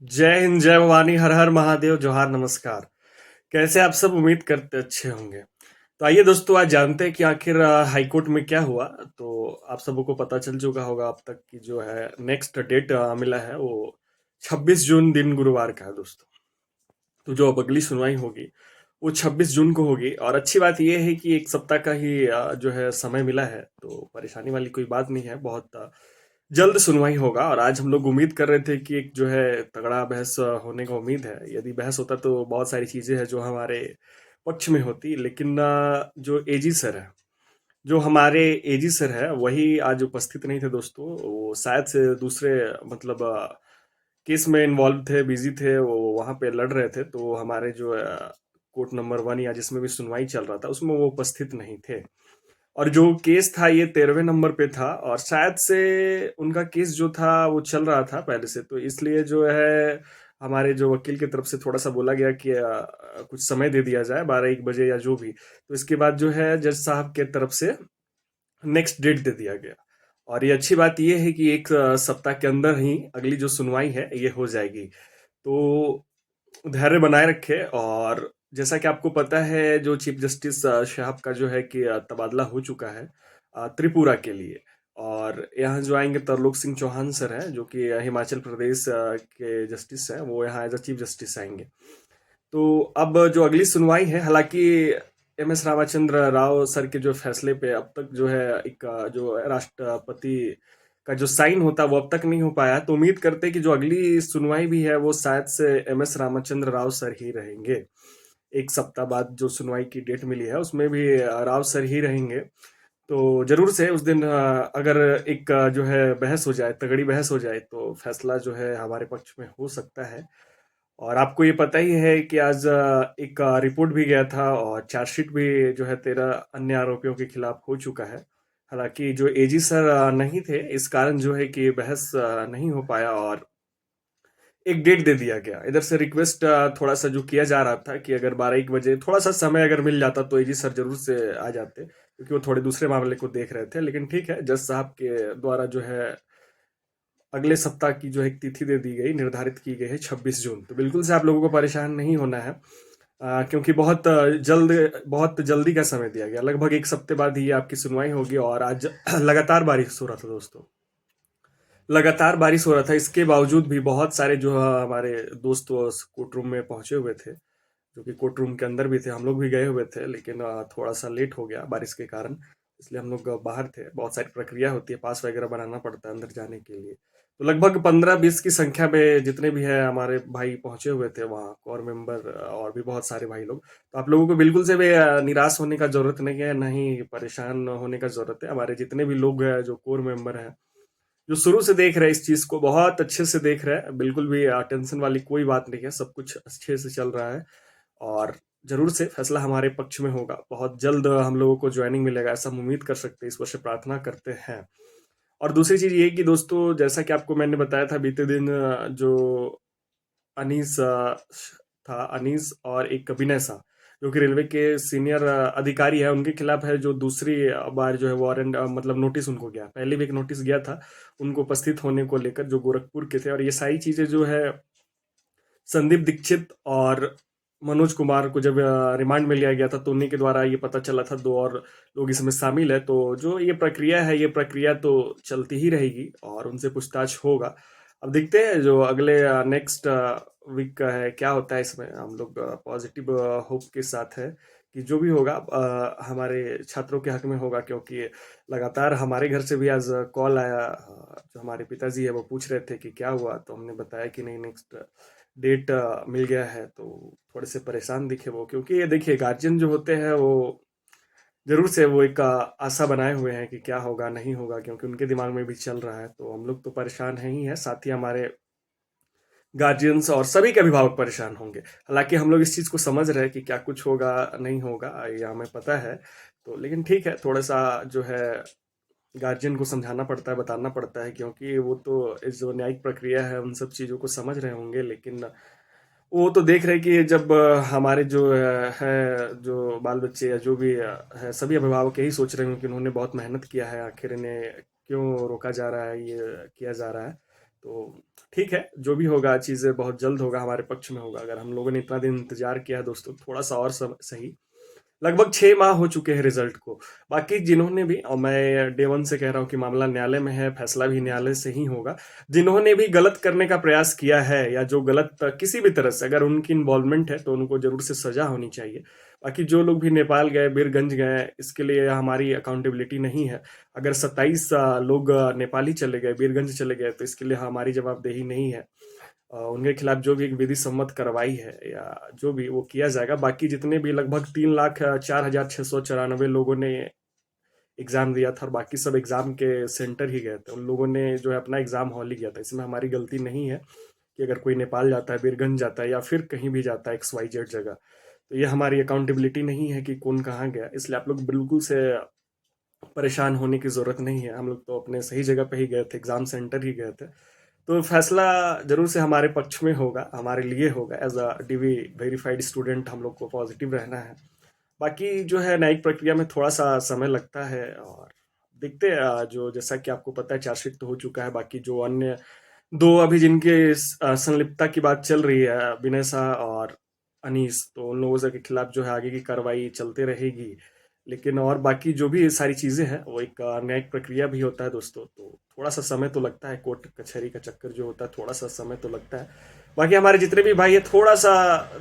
जय हिंद, जय भवानी, हर हर महादेव, जोहार, नमस्कार। कैसे आप सब? उम्मीद करते अच्छे होंगे। तो आइए दोस्तों, आज जानते हैं कि आखिर हाई कोर्ट में क्या हुआ। तो आप सबों को पता चल चुका होगा अब तक कि जो है नेक्स्ट डेट मिला है वो 26 जून दिन गुरुवार का है दोस्तों। तो जो अब अगली सुनवाई होगी वो 26 जून को होगी। और अच्छी बात यह है कि एक सप्ताह का ही जो है समय मिला है, तो परेशानी वाली कोई बात नहीं है। बहुत जल्द सुनवाई होगा। और आज हम लोग उम्मीद कर रहे थे कि एक जो है तगड़ा बहस होने का उम्मीद है। यदि बहस होता तो बहुत सारी चीजें हैं जो हमारे पक्ष में होती, लेकिन जो एजी सर है, जो हमारे एजी सर है, वही आज उपस्थित नहीं थे दोस्तों। वो शायद से दूसरे मतलब केस में इन्वॉल्व थे, बिजी थे, वो वहां पे लड़ रहे थे। तो हमारे जो कोर्ट नंबर 1 या जिसमें भी सुनवाई चल रहा था उसमें वो उपस्थित नहीं थे। और जो केस था ये 13वें नंबर पे था, और शायद से उनका केस जो था वो चल रहा था पहले से, तो इसलिए जो है हमारे जो वकील की तरफ से थोड़ा सा बोला गया कि कुछ समय दे दिया जाए, 12-1 बजे या जो भी। तो इसके बाद जो है जज साहब के तरफ से नेक्स्ट डेट दे दिया गया। और ये अच्छी बात ये है कि एक सप्ताह के अंदर ही अगली जो सुनवाई है ये हो जाएगी। तो धैर्य बनाए रखे। और जैसा कि आपको पता है, जो चीफ जस्टिस साहब का जो है कि तबादला हो चुका है त्रिपुरा के लिए। और यहाँ जो आएंगे तरलोक सिंह चौहान सर हैं, जो कि हिमाचल प्रदेश के जस्टिस हैं, वो यहाँ एज अ चीफ जस्टिस आएंगे। तो अब जो अगली सुनवाई है, हालांकि M S Ramachandra Rao sir के जो फैसले पे अब तक जो है एक जो राष्ट्रपति का जो साइन होता वो अब तक नहीं हो पाया। तो उम्मीद करते हैं कि जो अगली सुनवाई भी है वो शायद से M S Ramachandra Rao sir ही रहेंगे। एक सप्ताह बाद जो सुनवाई की डेट मिली है उसमें भी राव सर ही रहेंगे। तो जरूर से उस दिन अगर एक जो है बहस हो जाए, तगड़ी बहस हो जाए, तो फैसला जो है हमारे पक्ष में हो सकता है। और आपको ये पता ही है कि आज एक रिपोर्ट भी गया था और चार्जशीट भी जो है 13 अन्य आरोपियों के खिलाफ हो चुका है। हालांकि जो एजी सर नहीं थे, इस कारण जो है कि ये बहस नहीं हो पाया और एक डेट दे दिया गया। इधर से रिक्वेस्ट थोड़ा सा जो किया जा रहा था कि अगर 12-1 बजे थोड़ा सा समय अगर मिल जाता तो एजी सर जरूर से आ जाते, क्योंकि वो थोड़े दूसरे मामले को देख रहे थे। लेकिन ठीक है, जज साहब के द्वारा जो है अगले सप्ताह की जो एक तिथि दे दी गई, निर्धारित की गई है 26 जून। तो बिल्कुल से आप लोगों को परेशान नहीं होना है, क्योंकि बहुत जल्दी का समय दिया गया। लगभग एक सप्ते बाद ही आपकी सुनवाई होगी। और आज लगातार बारिश हो रहा था दोस्तों, लगातार बारिश हो रहा था। इसके बावजूद भी बहुत सारे जो हमारे दोस्त कोर्ट रूम में पहुंचे हुए थे, जो कि कोर्ट रूम के अंदर भी थे। हम लोग भी गए हुए थे, लेकिन थोड़ा सा लेट हो गया बारिश के कारण, इसलिए हम लोग बाहर थे। बहुत सारी प्रक्रिया होती है, पास वगैरह बनाना पड़ता है अंदर जाने के लिए। तो लगभग 15-20 की संख्या में जितने भी है हमारे भाई पहुंचे हुए थे वहाँ, कोर मेंबर और भी बहुत सारे भाई लोग। तो आप लोगों को बिल्कुल से भी निराश होने का जरूरत नहीं है, ना ही परेशान होने का जरूरत है। हमारे जितने भी लोग हैं जो कोर मेंबर हैं, जो शुरू से देख रहे हैं इस चीज को, बहुत अच्छे से देख रहे हैं, बिल्कुल भी टेंशन वाली कोई बात नहीं है। सब कुछ अच्छे से चल रहा है। और जरूर से फैसला हमारे पक्ष में होगा। बहुत जल्द हम लोगों को ज्वाइनिंग मिलेगा, ऐसा हम उम्मीद कर सकते हैं, ईश्वर से प्रार्थना करते हैं। और दूसरी चीज ये कि दोस्तों, जैसा कि आपको मैंने बताया था बीते दिन, जो अनीस था, अनीस और एक विनय शाह, जो कि रेलवे के सीनियर अधिकारी है, उनके खिलाफ है जो दूसरी बार जो है वारंट मतलब नोटिस उनको गया। पहले भी एक नोटिस गया था उनको उपस्थित होने को लेकर, जो गोरखपुर के थे। और ये सारी चीजें जो है संदीप दीक्षित और मनोज कुमार को जब रिमांड में लिया गया था, तो उन्हीं के द्वारा ये पता चला था। दो और लोग इसमें शामिल है। तो जो ये प्रक्रिया है, ये प्रक्रिया तो चलती ही रहेगी और उनसे पूछताछ होगा। अब देखते हैं जो अगले नेक्स्ट वीक का है क्या होता है। इसमें हम लोग पॉजिटिव होप के साथ है कि जो भी होगा हमारे छात्रों के हक में होगा। क्योंकि लगातार हमारे घर से भी आज कॉल आया, जो हमारे पिताजी है वो पूछ रहे थे कि क्या हुआ। तो हमने बताया कि नहीं, नेक्स्ट डेट मिल गया है। तो थोड़े से परेशान दिखे वो, क्योंकि ये देखिए गार्जियन जो होते हैं वो जरूर से वो एक आशा बनाए हुए हैं कि क्या होगा नहीं होगा, क्योंकि उनके दिमाग में भी चल रहा है। तो हम लोग तो परेशान हैं ही हैं, साथ ही हमारे गार्जियंस और सभी के अभिभावक परेशान होंगे। हालांकि हम लोग इस चीज़ को समझ रहे हैं कि क्या कुछ होगा नहीं होगा, ये हमें पता है। तो लेकिन ठीक है, थोड़ा सा जो है गार्जियन को समझाना पड़ता है, बताना पड़ता है, क्योंकि वो तो इस जो न्यायिक प्रक्रिया है उन सब चीज़ों को समझ रहे होंगे। लेकिन वो तो देख रहे हैं कि जब हमारे जो है जो बाल बच्चे या जो भी है, सभी अभिभावक यही सोच रहे होंगे कि उन्होंने बहुत मेहनत किया है, आखिर इन्हें क्यों रोका जा रहा है, ये किया जा रहा है। तो ठीक है, जो भी होगा चीज़ें बहुत जल्द होगा, हमारे पक्ष में होगा। अगर हम लोगों ने इतना दिन इंतजार किया है दोस्तों, थोड़ा सा और सही। लगभग 6 माह हो चुके हैं रिजल्ट को। बाकी जिन्होंने भी, और मैं डे वन से कह रहा हूँ कि मामला न्यायालय में है, फैसला भी न्यायालय से ही होगा। जिन्होंने भी गलत करने का प्रयास किया है या जो गलत किसी भी तरह से अगर उनकी इन्वॉल्वमेंट है तो उनको जरूर से सजा होनी चाहिए। बाकी जो लोग भी नेपाल गए, बीरगंज गए, इसके लिए हमारी अकाउंटेबिलिटी नहीं है। अगर 27 लोग नेपाली चले गए, बीरगंज चले गए, तो इसके लिए हमारी जवाबदेही नहीं है। उनके खिलाफ जो भी एक विधि सम्मत कार्रवाई है या जो भी वो किया जाएगा। बाकी जितने भी लगभग 3,04,694 लोगों ने एग्जाम दिया था और बाकी सब एग्जाम के सेंटर ही गए थे, उन लोगों ने जो है अपना एग्जाम हॉल ही किया था। इसमें हमारी गलती नहीं है कि अगर कोई नेपाल जाता है, बीरगंज जाता है या फिर कहीं भी जाता है XYZ जगह, तो ये हमारी अकाउंटेबिलिटी नहीं है कि कौन कहाँ गया। इसलिए आप लोग बिल्कुल से परेशान होने की जरूरत नहीं है। हम लोग तो अपने सही जगह पे ही गए थे, एग्जाम सेंटर ही गए थे। तो फैसला जरूर से हमारे पक्ष में होगा, हमारे लिए होगा। As a DV verified student हम लोग को पॉजिटिव रहना है। बाकी जो है न्यायिक प्रक्रिया में थोड़ा सा समय लगता है और देखते हैं। जो जैसा कि आपको पता है, चार्जशीट तो हो चुका है। बाकी जो अन्य दो अभी जिनके संलिप्तता की बात चल रही है, विनय शाह और अनीस, तो उन लोगों के खिलाफ जो है आगे की कार्रवाई चलते रहेगी। लेकिन और बाकी जो भी सारी चीजें हैं वो एक न्यायिक प्रक्रिया भी होता है दोस्तों, तो थोड़ा सा समय तो लगता है। कोर्ट कचहरी का चक्कर जो होता है, थोड़ा सा समय तो लगता है। बाकी हमारे जितने भी भाई है, थोड़ा सा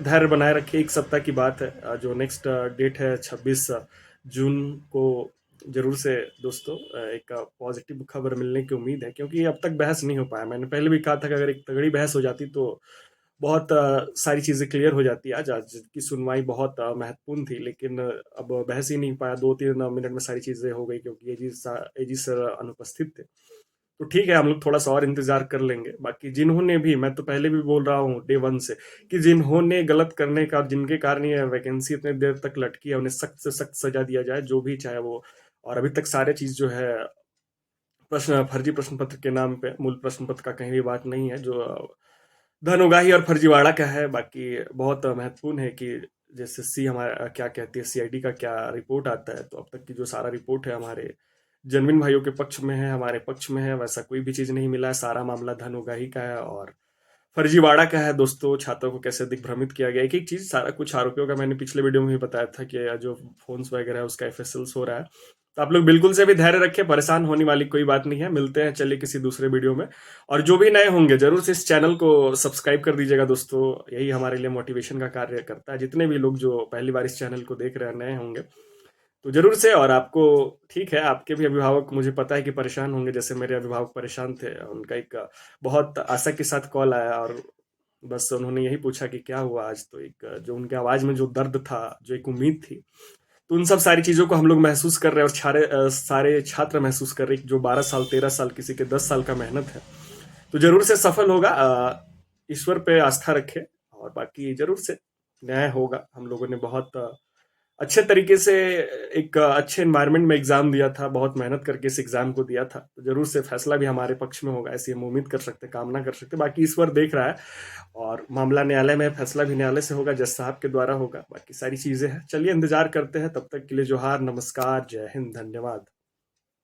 धैर्य बनाए रखिए। 1 सप्ताह की बात है। जो नेक्स्ट डेट है 26 जून को, जरूर से दोस्तों एक पॉजिटिव खबर मिलने की उम्मीद है, क्योंकि अब तक बहस नहीं हो पाया। मैंने पहले भी कहा था कि अगर एक तगड़ी बहस हो जाती तो बहुत सारी चीजें क्लियर हो जाती। आज की सुनवाई बहुत महत्वपूर्ण थी, लेकिन अब बहस ही नहीं पाया। 2-3 मिनट में सारी चीजें हो गई, क्योंकि एजी सर अनुपस्थित थे। तो ठीक है, हम लोग थोड़ा सा और इंतजार कर लेंगे। बाकी जिन्होंने भी, मैं तो पहले भी बोल रहा हूँ डे वन से, कि जिन्होंने गलत करने का, जिनके कारण ये वैकेंसी इतने देर तक लटकी है, उन्हें सख्त से सख्त सजा दिया जाए, जो भी चाहे वो। और अभी तक सारे चीज जो है, फर्जी प्रश्न पत्र के नाम पे, मूल प्रश्न पत्र का कहीं भी बात नहीं है। जो धन उगाही और फर्जीवाड़ा का है। बाकी बहुत महत्वपूर्ण है कि जैसे हमारा क्या कहती है, CID का क्या रिपोर्ट आता है, तो अब तक की जो सारा रिपोर्ट है हमारे जनविन भाइयों के पक्ष में है, हमारे पक्ष में है। वैसा कोई भी चीज नहीं मिला है। सारा मामला धन उगाही का है और फर्जीवाड़ा का है दोस्तों। छात्रों को कैसे दिग्भ्रमित किया गया, एक एक चीज, सारा कुछ आरोपियों का मैंने पिछले वीडियो में भी बताया था कि जो फोन्स वगैरह है उसका FSLs हो रहा है। तो आप लोग बिल्कुल से भी धैर्य रखें, परेशान होने वाली कोई बात नहीं है। मिलते हैं चलिए किसी दूसरे वीडियो में। और जो भी नए होंगे जरूर से इस चैनल को सब्सक्राइब कर दीजिएगा दोस्तों। यही हमारे लिए मोटिवेशन का कार्य करता है। जितने भी लोग जो पहली बार इस चैनल को देख रहे हैं, नए होंगे, तो जरूर से। और आपको ठीक है, आपके भी अभिभावक मुझे पता है कि परेशान होंगे, जैसे मेरे अभिभावक परेशान थे। उनका एक बहुत आशा के साथ कॉल आया और बस उन्होंने यही पूछा कि क्या हुआ आज। तो एक जो उनके आवाज में जो दर्द था, जो एक उम्मीद थी, तो उन सब सारी चीजों को हम लोग महसूस कर रहे हैं। और सारे छात्र महसूस कर रहे हैं कि जो 12 साल 13 साल, किसी के 10 साल का मेहनत है, तो जरूर से सफल होगा। ईश्वर पे आस्था रखे और बाकी जरूर से न्याय होगा। हम लोगों ने बहुत अच्छे तरीके से एक अच्छे एनवायरनमेंट में एग्जाम दिया था, बहुत मेहनत करके इस एग्जाम को दिया था। तो जरूर से फैसला भी हमारे पक्ष में होगा, ऐसी हम उम्मीद कर सकते, कामना कर सकते। बाकी ईश्वर देख रहा है और मामला न्यायालय में, फैसला भी न्यायालय से होगा, जज साहब के द्वारा होगा। बाकी सारी चीजें हैं, चलिए इंतजार करते हैं। तब तक के लिए जोहार, नमस्कार, जय हिंद, धन्यवाद।